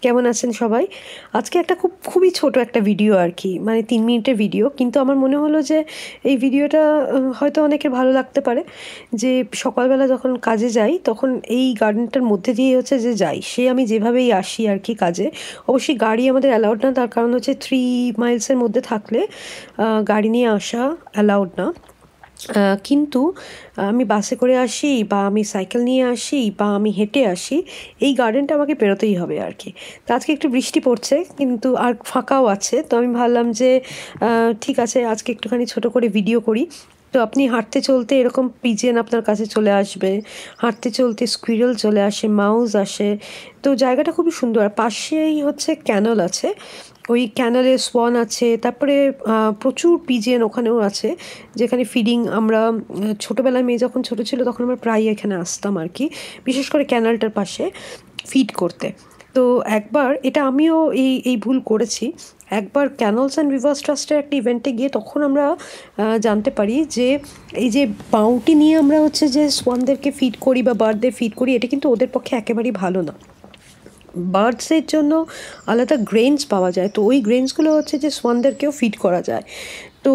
কেমন আছেন সবাই? আজকে একটা খুবই ছোট একটা ভিডিও আর কি। মানে ৩ মিনিটের ভিডিও। কিন্তু আমার মনে হলো যে এই ভিডিওটা হয়তো অনেকের ভালো লাগতে পারে। যে সকালবেলা যখন কাজে যাই তখন এই গার্ডেনটার মধ্যে দিয়ে হচ্ছে যে যাই। সে আমি যেভাবেই আসি আর কি কাজে। অবশ্যই গাড়ি আমাদের অ্যালাউড না, তার কারণ হচ্ছে 3 মাইলসের মধ্যে থাকলে গাড়ি নিয়ে আসা অ্যালাউড না। কিন্তু আমি বাসে করে আসি বা আমি সাইকেল নিয়ে আসি বা আমি হেঁটে আসি, এই গার্ডেনটা আমাকে পেরোতেই হবে আর কি। তো আজকে একটু বৃষ্টি পড়ছে কিন্তু আর ফাঁকাও আছে, তো আমি ভাবলাম যে ঠিক আছে আজকে একটুখানি ছোট করে ভিডিও করি। তো আপনি হাঁটতে চলতে এরকম পিজিয়ন আপনার কাছে চলে আসবে, হাঁটতে চলতে স্কুইরেল চলে আসে, মাউস আসে। তো জায়গাটা খুবই সুন্দর। আর পাশেই হচ্ছে ক্যানেল আছে, ওই ক্যানেলে সোয়ান আছে, তারপরে প্রচুর পিজিয়ন ওখানেও আছে, যেখানে ফিডিং আমরা ছোটোবেলায় মেয়ে যখন ছোটো ছিল তখন আমরা প্রায় এখানে আসতাম আর কি, বিশেষ করে ক্যানালটার পাশে ফিড করতে। তো একবার এটা আমিও এই ভুল করেছি। একবার ক্যানলস অ্যান্ড রিভার্স ট্রাস্টের একটা ইভেন্টে গিয়ে তখন আমরা জানতে পারি যে এই যে বাউটি নিয়ে আমরা হচ্ছে যে সোয়ানদেরকে ফিড করি বা বার্ডদের ফিড করি, এটা কিন্তু ওদের পক্ষে একেবারেই ভালো না। বার্ডসের জন্য আলাদা গ্রেনস পাওয়া যায়, তো ওই গ্রেনসগুলো হচ্ছে যে সোয়ানদেরকেও ফিড করা যায়। তো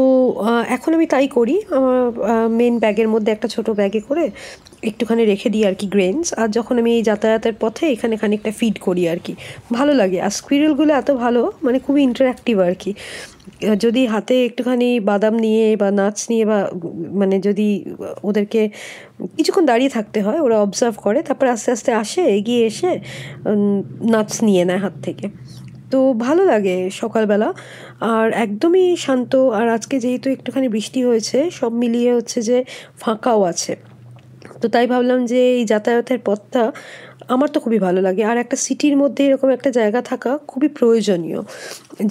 এখন আমি তাই করি। আমার মেন ব্যাগের মধ্যে একটা ছোট ব্যাগে করে একটুখানি রেখে দিই আর কি গ্রেনস, আর যখন আমি এই যাতায়াতের পথে এখানে খানিকটা ফিড করি আর কি। ভালো লাগে। আর স্কুইরেলগুলো এত ভালো, মানে খুবই ইন্টারঅ্যাক্টিভ আর কি। যদি হাতে একটুখানি বাদাম নিয়ে বা নাটস নিয়ে বা মানে যদি ওদেরকে কিছুক্ষণ দাঁড়িয়ে থাকতে হয়, ওরা অবজার্ভ করে, তারপর আস্তে আস্তে আসে, এগিয়ে এসে নাটস নিয়ে নেয় হাত থেকে। তো ভালো লাগে সকালবেলা। আর একদমই শান্ত। আর আজকে যেহেতু একটুখানি বৃষ্টি হয়েছে, সব মিলিয়ে হচ্ছে যে ফাঁকাও আছে। তো তাই ভাবলাম যে এই যাতায়াতের পথটা আমার তো খুবই ভালো লাগে। আর একটা সিটির মধ্যে এরকম একটা জায়গা থাকা খুবই প্রয়োজনীয়,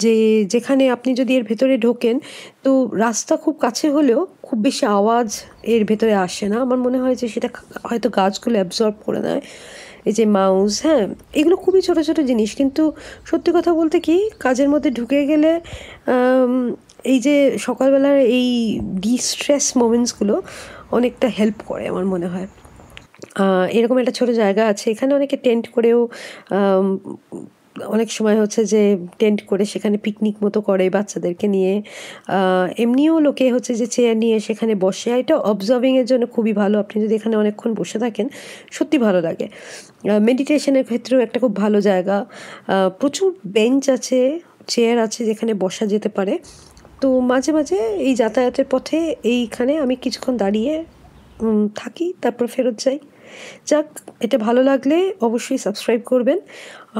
যে যেখানে আপনি যদি এর ভেতরে ঢোকেন, তো রাস্তা খুব কাছে হলেও খুব বেশি আওয়াজ এর ভেতরে আসে না। আমার মনে হয় যে সেটা হয়তো গাছগুলো অ্যাবজর্ব করে নেয়। এই যে মাউস, হ্যাঁ, এগুলো খুবই ছোট ছোট জিনিস, কিন্তু সত্যি কথা বলতে কি, কাজের মধ্যে ঢুকে গেলে এই যে সকালবেলার এই ডিস্ট্রেস মোমেন্টসগুলো অনেকটা হেল্প করে আমার মনে হয়। এরকম একটা ছোট জায়গা আছে, এখানে অনেকে টেন্ট করেও আম, অনেক সময় হচ্ছে যে টেন্ট করে সেখানে পিকনিক মতো করে বাচ্চাদেরকে নিয়ে। এমনিও লোকে হচ্ছে যে চেয়ার নিয়ে সেখানে বসে। আর এটা অবজার্ভিংয়ের জন্য খুবই ভালো। আপনি যদি এখানে অনেকক্ষণ বসে থাকেন, সত্যি ভালো লাগে। মেডিটেশনের ক্ষেত্রেও একটা খুব ভালো জায়গা। প্রচুর বেঞ্চ আছে, চেয়ার আছে যেখানে বসা যেতে পারে। তো মাঝে মাঝে এই যাতায়াতের পথে এইখানে আমি কিছুক্ষণ দাঁড়িয়ে থাকি, তারপর ফেরত যাই। যাক, এটা ভালো লাগলে অবশ্যই সাবস্ক্রাইব করবেন,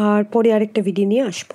আর পরে আরেকটা ভিডিও নিয়ে আসবো।